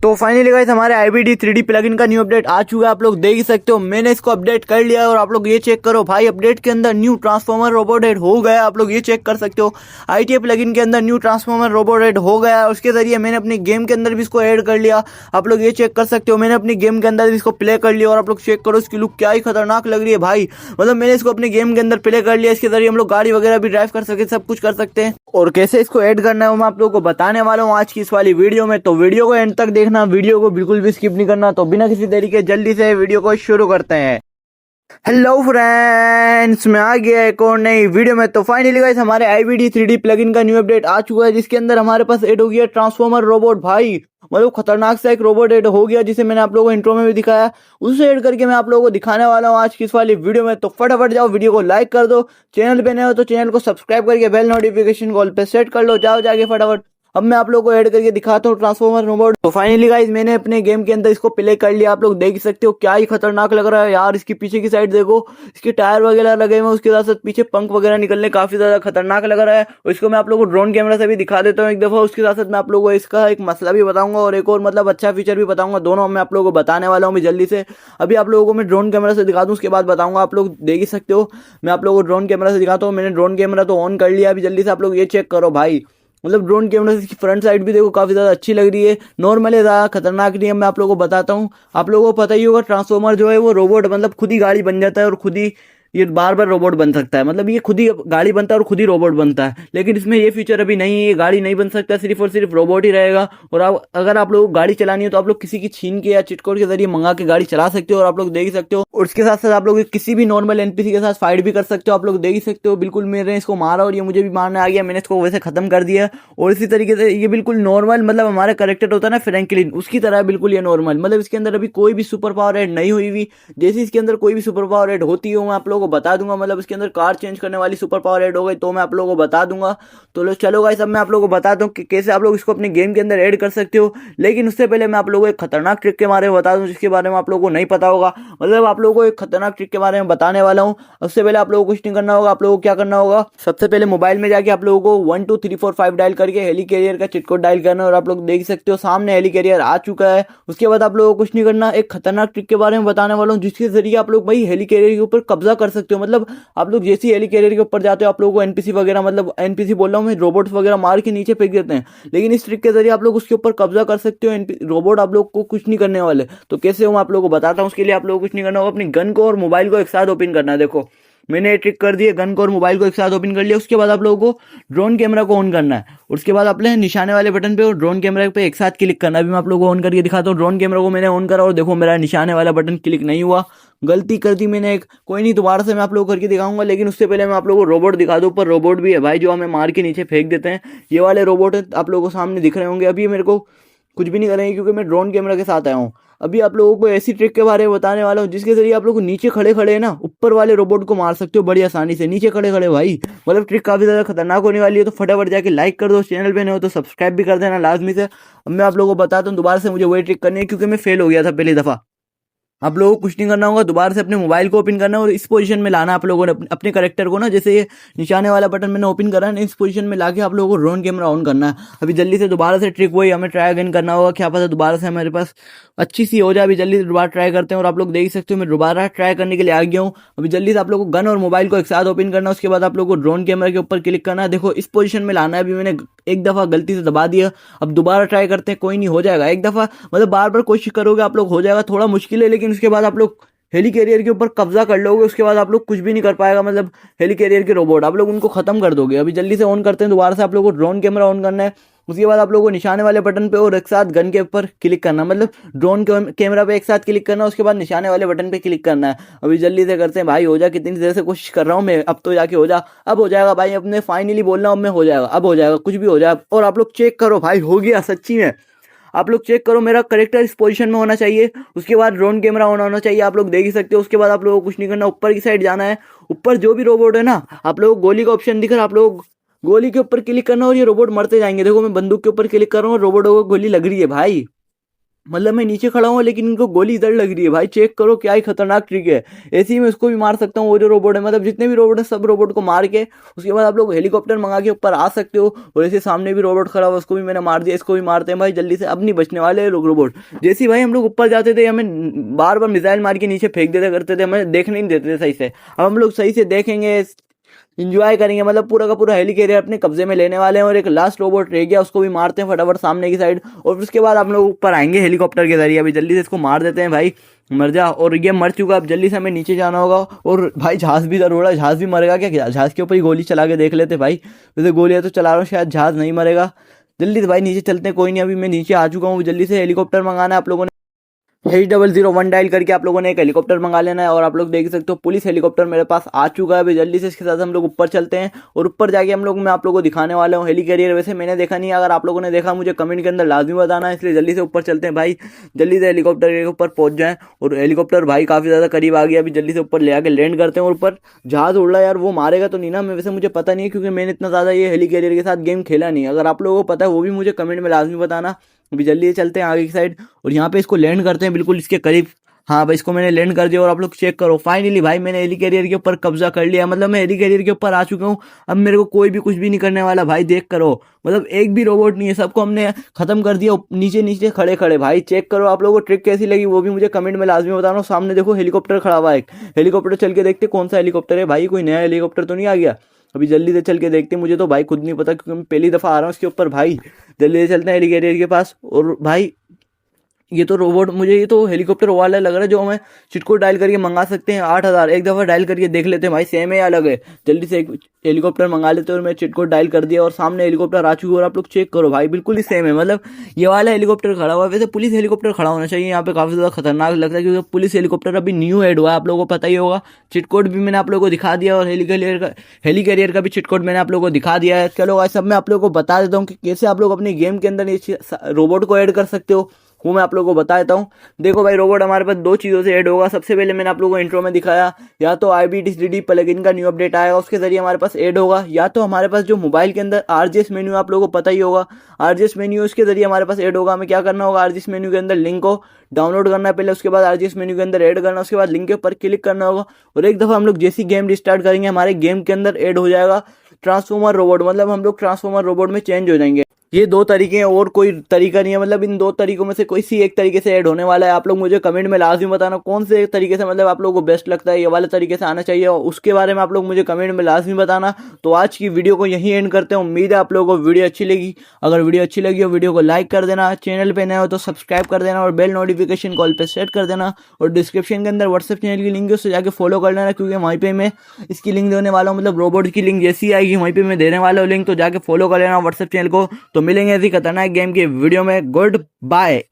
तो finally guys हमारे IBD 3D plugin का न्यू अपडेट आ चुका है। आप लोग देख ही सकते हो, मैंने इसको अपडेट कर लिया है और आप लोग ये चेक करो भाई, अपडेट के अंदर न्यू ट्रांसफॉर्मर रोबोट हेड हो गया। आप लोग ये चेक कर सकते हो, ITA प्लगइन के अंदर न्यू ट्रांसफॉर्मर रोबोट हेड हो गया है। उसके जरिए मैंने अपनी गेम के अंदर भी इसको ऐड कर लिया। आप लोग ये चेक कर सकते हो, मैंने अपनी गेम के अंदर भी इसको प्ले कर लिया और आप लोग चेक करो इसकी लुक क्या ही खतरनाक लग रही है भाई। मतलब मैंने इसको अपनी गेम के अंदर प्ले कर लिया। इसके जरिए हम लोग गाड़ी वगैरह भी ड्राइव कर सके, सब कुछ कर सकते हैं। और कैसे इसको ऐड करना है वो मैं आप लोगों को बताने वाला हूँ आज की इस वाली वीडियो में। तो वीडियो को एंड तक देखना, वीडियो को बिल्कुल भी स्किप नहीं करना। तो बिना किसी देरी के जल्दी से वीडियो को शुरू करते हैं। हेलो फ्रेंड्स, मैं आ गया एक और नई वीडियो में। तो फाइनली गाइस हमारे IBD 3D प्लगइन का न्यू अपडेट आ चुका है, जिसके अंदर हमारे पास ऐड हो गया ट्रांसफॉर्मर रोबोट भाई। मतलब खतरनाक सा एक रोबोट ऐड हो गया, जिसे मैंने आप लोगों को इंट्रो में भी दिखाया। उसे ऐड करके मैं आप लोगों को दिखाने वाला हूँ आज की इस वाली वीडियो में। तो फटाफट जाओ, वीडियो को लाइक कर दो, चैनल पे नए हो तो चैनल को सब्सक्राइब करके बेल नोटिफिकेशन कॉल पे सेट कर लो। जाओ जाके फटाफट। अब मैं आप लोगों को ऐड करके दिखाता हूँ ट्रांसफॉर्मर रोबोट। तो फाइनली गाइस मैंने अपने गेम के अंदर इसको प्ले कर लिया। आप लोग देख सकते हो क्या ही खतरनाक लग रहा है यार। इसकी पीछे की साइड देखो, इसके टायर वगैरह लगे हुए, उसके साथ साथ पीछे पंख वगैरह निकलने काफी ज्यादा खतरनाक लग रहा है। और इसको मैं आप लोगों को ड्रोन कैमरा से भी दिखा देता हूँ एक दफा। उसके साथ साथ मैं आप लोगों को इसका एक मसला भी बताऊंगा और एक और मतलब अच्छा फीचर भी बताऊंगा। दोनों मैं आप लोगों को बताने वाला हूँ जल्दी से। अभी आप लोगों को मैं ड्रोन कैमरा से दिखा दूँ, उसके बाद बताऊंगा। आप लोग देख ही सकते हो, मैं आप लोगों को ड्रोन कैमरा से दिखाता हूँ। मैंने ड्रोन कैमरा तो ऑन कर लिया। अभी जल्दी से आप लोग ये चेक करो भाई, मतलब ड्रोन कैमरा से इसकी फ्रंट साइड भी देखो काफी ज्यादा अच्छी लग रही है। नॉर्मली ज्यादा खतरनाक नहीं है। मैं आप लोगों को बताता हूँ, आप लोगों को पता ही होगा ट्रांसफॉर्मर जो है वो रोबोट मतलब खुद ही गाड़ी बन जाता है और खुद ही ये बार बार रोबोट बन सकता है। मतलब ये खुद ही गाड़ी बनता है और खुद ही रोबोट बनता है। लेकिन इसमें ये फीचर अभी नहीं है, ये गाड़ी नहीं बन सकता, सिर्फ और सिर्फ रोबोट ही रहेगा। और अगर आप लोगों को गाड़ी चलानी है तो आप लोग किसी की छीन के या चिटकोड के जरिए मंगा के गाड़ी चला सकते हो। और आप लोग देख ही सकते हो, और उसके साथ साथ आप लोग किसी भी नॉर्मल NPC के साथ फाइट भी कर सकते हो। आप लोग देख ही सकते हो, बिल्कुल मैंने इसको मारा और ये मुझे भी मारने आ गया। मैंने इसको वैसे खत्म कर दिया। और इसी तरीके से ये बिल्कुल नॉर्मल, मतलब हमारा करेक्टर होता है ना फ्रैंकलिन, उसकी तरह बिल्कुल ये नॉर्मल। मतलब इसके अंदर अभी कोई भी सुपर पावर ऐड नहीं हुई हुई। जैसे इसके अंदर कोई भी सुपर पावर ऐड होती है मैं आप लोगों को बता दूंगा। मतलब इसके अंदर कार चेंज करने वाली सुपर पावर ऐड हो गई तो मैं आप लोगों को बता दूंगा। तो चलो गाइस, अब मैं आप लोगों को बताता हूँ कि कैसे आप लोग इसको अपने गेम के अंदर ऐड कर सकते हो। लेकिन उससे पहले मैं आप लोगों को एक खतरनाक ट्रिक के बारे में बता दूं, जिसके बारे में आप लोगों को नहीं पता होगा। मतलब आप लोगों को एक खतरनाक ट्रिक के बारे में बताने वाला हूँ। उससे पहले आप लोगों को कुछ नहीं करना होगा। आप लोगों को क्या करना होगा, सबसे पहले मोबाइल में जाके आप लोगों को 1 2 3 4 5 डायल करके हेली कैरियर का चिट कोड डायल करना है। और आप लोग देख सकते हो सामने हेली कैरियर आ चुका है। उसके बाद आप लोगों को कुछ नहीं करना, एक खतरनाक ट्रिक के बारे में बताने वाला हूँ, जिसके जरिए आप लोग भाई हेली कैरियर के ऊपर कब्जा कर सकते हो। मतलब आप लोग जैसे हेली कैरियर के ऊपर जाते हो, आप लोगों को NPC वगैरह, मतलब NPC बोल रहा हूँ मैं, रोबोट्स वगैरह मार के नीचे फेंक देते हैं। लेकिन इस ट्रिक के जरिए आप लोग उसके ऊपर कब्जा कर सकते हो। रोबोट आप लोग को कुछ नहीं करने वाले। तो कैसे हो मैं आप लोगों को बताता हूँ। उसके लिए आप लोगों को कुछ नहीं करना होगा, अपनी गन को और मोबाइल को एक साथ ओपन करना है। देखो मैंने ये ट्रिक कर दी है, गन को और मोबाइल को एक साथ ओपन कर लिया। उसके बाद आप लोगों को ड्रोन कैमरा को ऑन करना है। उसके बाद अपने निशाने वाले बटन पे और ड्रोन कैमरा पे एक साथ क्लिक करना है। अभी मैं आप लोगों को ऑन करके दिखाता हूँ। ड्रोन कैमरा को मैंने ऑन करा और देखो मेरा निशाने वाला बटन क्लिक नहीं हुआ, गलती कर दी मैंने एक। कोई नहीं, दोबारा से मैं आप लोगों को करके दिखाऊंगा। लेकिन उससे पहले मैं आप लोगों को रोबोट दिखा दूं। ऊपर रोबोट भी है भाई, जो हमें मार के नीचे फेंक देते हैं। ये वाले रोबोट आप लोगों को सामने दिख रहे होंगे। अभी मेरे को कुछ भी नहीं करेंगे क्योंकि मैं ड्रोन कैमरा के साथ आया हूँ। अभी आप लोगों को ऐसी ट्रिक के बारे में बताने वाला हूँ, जिसके जरिए आप लोग नीचे खड़े खड़े ना ऊपर वाले रोबोट को मार सकते हो बड़ी आसानी से, नीचे खड़े खड़े भाई। मतलब ट्रिक काफी ज्यादा खतरनाक होने वाली है। तो फटाफट जाके लाइक कर दो, चैनल पे नहीं हो तो सब्सक्राइब भी कर देना लाजमी से। अब मैं आप लोगों को बताता हूँ, दोबारा से मुझे वही ट्रिक करनी है क्योंकि मैं फेल हो गया था पहली दफा। आप लोगों को कुछ नहीं करना होगा, दोबारा से अपने मोबाइल को ओपन करना है और इस पोजीशन में लाना आप लोगों ने अपने करेक्टर को ना, जैसे ये निशाने वाला बटन मैंने ओपन करा है, इस पोजीशन में लाके आप लोगों को ड्रोन कैमरा ऑन करना है। अभी जल्दी से दोबारा से ट्रिक वही हमें ट्राई अगेन करना होगा। क्या पता दोबारा से हमारे पास अच्छी सी हो जाए। अभी जल्दी से दोबारा ट्राई करते हैं। और आप लोग देख सकते हो मैं दोबारा ट्राई करने के लिए आ गया हूँ। अभी जल्दी से आप लोगों को गन और मोबाइल को एक साथ ओपन करना है। उसके बाद आप लोगों को ड्रोन कैमरा के ऊपर क्लिक करना है। देखो इस पोजीशन में लाना है। अभी मैंने एक दफा गलती से दबा दिया, अब दोबारा ट्राई करते हैं। कोई नहीं, हो जाएगा एक दफा। मतलब बार बार कोशिश करोगे आप लोग, हो जाएगा। थोड़ा मुश्किल है, लेकिन उसके बाद आप लोग हेली कैरियर के ऊपर कब्जा कर लोगे। उसके बाद आप लोग कुछ भी नहीं कर पाएगा। मतलब हेली कैरियर के रोबोट आप लोग उनको खत्म कर दोगे। अभी जल्दी से ऑन करते हैं। दोबारा से आप लोगों को ड्रोन कैमरा ऑन करना है। उसके बाद आप लोगों को निशाने वाले बटन पे और एक साथ गन के ऊपर क्लिक करना, मतलब ड्रोन कैमरा पे एक साथ क्लिक करना। उसके बाद निशाने वाले बटन पे क्लिक करना है। अभी जल्दी से करते हैं भाई, हो जा। कितनी देर से कोशिश कर रहा हूँ मैं, अब तो जाके हो जा। अब हो जाएगा भाई, अपने फाइनली बोल रहा हूँ मैं, हो जाएगा, अब हो जाएगा, कुछ भी हो जाए। और आप लोग चेक करो भाई, हो गया सच्ची में। आप लोग चेक करो, मेरा करेक्टर इस पोजीशन में होना चाहिए। उसके बाद ड्रोन कैमरा ऑन होना चाहिए, आप लोग देख ही सकते हो। उसके बाद आप लोगों को कुछ नहीं करना, ऊपर की साइड जाना है। ऊपर जो भी रोबोट है ना, आप लोगों को गोली का ऑप्शन दिख रहा है, आप लोग गोली के ऊपर क्लिक करना और ये रोबोट मरते जाएंगे। देखो मैं बंदूक के ऊपर क्लिक कर रहा हूँ और रोबोटों को गोली लग रही है भाई। मतलब मैं नीचे खड़ा हूँ लेकिन इनको गोली इधर लग रही है भाई, चेक करो क्या ही खतरनाक ट्रिक है। ऐसे ही मैं उसको भी मार सकता हूँ, वो जो रोबोट है, मतलब जितने भी रोबोट है सब रोबोट को मार के उसके बाद आप लोग हेलीकॉप्टर मंगा के ऊपर आ सकते हो। और ऐसे सामने भी रोबोट खड़ा हुआ, उसको भी मैंने मार दिया, इसको भी मारते हैं भाई जल्दी से, अब नहीं बचने वाले लोग रोबोट। जैसे ही भाई हम लोग ऊपर जाते थे हमें बार बार मिसाइल मार के नीचे फेंक देते करते थे, हमें देखने नहीं देते थे सही से। अब हम लोग सही से देखेंगे, इंजॉय करेंगे, मतलब पूरा का पूरा हेली कैरियर अपने कब्जे में लेने वाले हैं। और एक लास्ट रोबोट रह गया, उसको भी मारते हैं फटाफट सामने की साइड, और उसके बाद हम लोग ऊपर आएंगे हेलीकॉप्टर के जरिए। अभी जल्दी से इसको मार देते हैं भाई, मर जा। और ये मर चुका, अब जल्दी से हमें नीचे जाना होगा। और भाई जहाज भी इधर उड़ रहा है, जहाज भी मरेगा क्या? जहाज के ऊपर ही गोली चला के देख लेते भाई, वैसे गोलियां तो चला रहा हूँ, शायद जहाज नहीं मरेगा। जल्दी से भाई नीचे चलते हैं, कोई नहीं अभी मैं नीचे आ चुका हूँ। जल्दी से हेलीकॉप्टर मंगाना है आप लोगों ने, 001 डायल करके आप लोगों ने एक हेलीकॉप्टर मंगा लेना है। और आप लोग देख सकते हो पुलिस हेलीकॉप्टर मेरे पास आ चुका है। अभी जल्दी से इसके साथ हम लोग ऊपर चलते हैं, और ऊपर जाके हम लोग मैं आप लोगों को दिखाने वाला हूँ हेली कैरियर। वैसे मैंने देखा नहीं है, अगर आप लोगों ने देखा मुझे कमेंट के अंदर लाजमी बताना है। इसलिए जल्दी से ऊपर चलते हैं भाई, जल्दी से हेलीकॉप्टर के ऊपर पहुंच जाए। और हेलीकॉप्टर भाई काफी ज्यादा करीब आ गया, अभी जल्दी से ऊपर ले आके लैंड करते हैं। और ऊपर जहाज उड़ रहा है यार, वो मारेगा तो नहीं ना? मैं वैसे मुझे पता नहीं है, क्योंकि मैंने इतना ज्यादा ये हेली कैरियर के साथ गेम खेला नहीं है। अगर आप लोगों को पता है वो भी मुझे कमेंट में लाजमी बताना। अभी जल्दी से चलते हैं आगे की साइड, और यहाँ पे इसको लैंड करते हैं बिल्कुल इसके करीब। हाँ भाई इसको मैंने लैंड कर दिया, और आप लोग चेक करो फाइनली भाई मैंने हेली कैरियर के ऊपर कब्जा कर लिया। मतलब मैं हेली कैरियर के ऊपर आ चुका हूँ, अब मेरे को कोई भी कुछ भी नहीं करने वाला भाई, देख करो। मतलब एक भी रोबोट नहीं है, सबको हमने खत्म कर दिया नीचे नीचे खड़े खड़े। भाई चेक करो, आप लोगों को ट्रिक कैसी लगी वो भी मुझे कमेंट में लाजमी बताना। सामने देखो हेलीकॉप्टर खड़ा हुआ है, एक हेलीकॉप्टर चल के देखते कौन सा हेलीकॉप्टर है भाई, कोई नया हेलीकॉप्टर तो नहीं आ गया? अभी जल्दी से चल के देखते, मुझे तो भाई खुद नहीं पता क्योंकि मैं पहली दफा आ रहा हूँ इसके ऊपर भाई। जल्दी से चलते हैं हेली कैरियर के पास। और भाई ये तो रोबोट, मुझे ये तो हेलीकॉप्टर वाला लग रहा है जो हमें चिट कोड डायल करके मंगा सकते हैं। 8,000 एक दफ़ा डायल करके देख लेते हैं भाई, सेम है या अलग है। जल्दी से एक हेलीकॉप्टर मंगा लेते हैं, और मैं चिट कोड डायल कर दिया और सामने हेलीकॉप्टर आ चुकी है। और आप लोग चेक करो भाई बिल्कुल ही सेम है, मतलब ये वाला हेलीकॉप्टर खड़ा हुआ है। वैसे पुलिस हेलीकॉप्टर खड़ा होना चाहिए यहाँ पे, काफ़ी ज़्यादा खतरनाक लगता है क्योंकि पुलिस हेलीकॉप्टर अभी न्यू ऐड हुआ है, आप लोगों को पता ही होगा। चिट कोड भी मैंने आप लोगों को दिखा दिया, और हेली कैरियर का भी चिट कोड मैंने आप लोगों को दिखा दिया है। चलो भाई सब मैं आप लोगों को बता देता हूँ कि कैसे आप लोग अपने गेम के अंदर ये रोबोट को ऐड कर सकते हो, वो मैं आप लोगों को बता देता हूँ। देखो भाई रोबोट हमारे पास दो चीज़ों से ऐड होगा। सबसे पहले मैंने आप लोगों को इंट्रो में दिखाया, या तो IBD3D प्लगइन का न्यू अपडेट आएगा, उसके जरिए हमारे पास ऐड होगा। या तो हमारे पास जो मोबाइल के अंदर RGS मेन्यू आप लोगों को पता ही होगा, RGS मेन्यू उसके जरिए हमारे पास ऐड होगा। हमें क्या करना होगा, RGS मेन्यू के अंदर लिंक को डाउनलोड करना है पहले, उसके बाद RGS मेन्यू के अंदर ऐड करना, उसके बाद लिंक के ऊपर क्लिक करना होगा। और एक दफ़ा हम लोग जैसी गेम रिस्टार्ट करेंगे हमारे गेम के अंदर ऐड हो जाएगा ट्रांसफॉर्मर रोबोट, मतलब हम लोग ट्रांसफॉर्मर रोबोट में चेंज हो जाएंगे। ये दो तरीके हैं, और कोई तरीका नहीं है। मतलब इन दो तरीकों में से कोई सी एक तरीके से ऐड होने वाला है। आप लोग मुझे कमेंट में लाजमी बताना कौन से एक तरीके से मतलब आप लोगों को बेस्ट लगता है, ये वाले तरीके से आना चाहिए, और उसके बारे में आप लोग मुझे कमेंट में लाजमी बताना। तो आज की वीडियो को यहीं एंड करते हैं, उम्मीद है आप लोगों को वीडियो अच्छी लगी। अगर वीडियो अच्छी लगी हो वीडियो को लाइक कर देना, चैनल पे नए हो तो सब्सक्राइब कर देना, और बेल नोटिफिकेशन कॉल पे सेट कर देना। और डिस्क्रिप्शन के अंदर व्हाट्सएप चैनल की लिंक है, उससे जाके फॉलो कर लेना, क्योंकि वहीं पे मैं इसकी लिंक देने वाला हूँ। मतलब रोबोट की लिंक जैसी आएगी वहीं पे मैं देने वाला हूँ लिंक, तो जाके फॉलो कर लेना व्हाट्सएप चैनल को। तो मिलेंगे ऐसी खतरनाक गेम के वीडियो में, गुड बाय।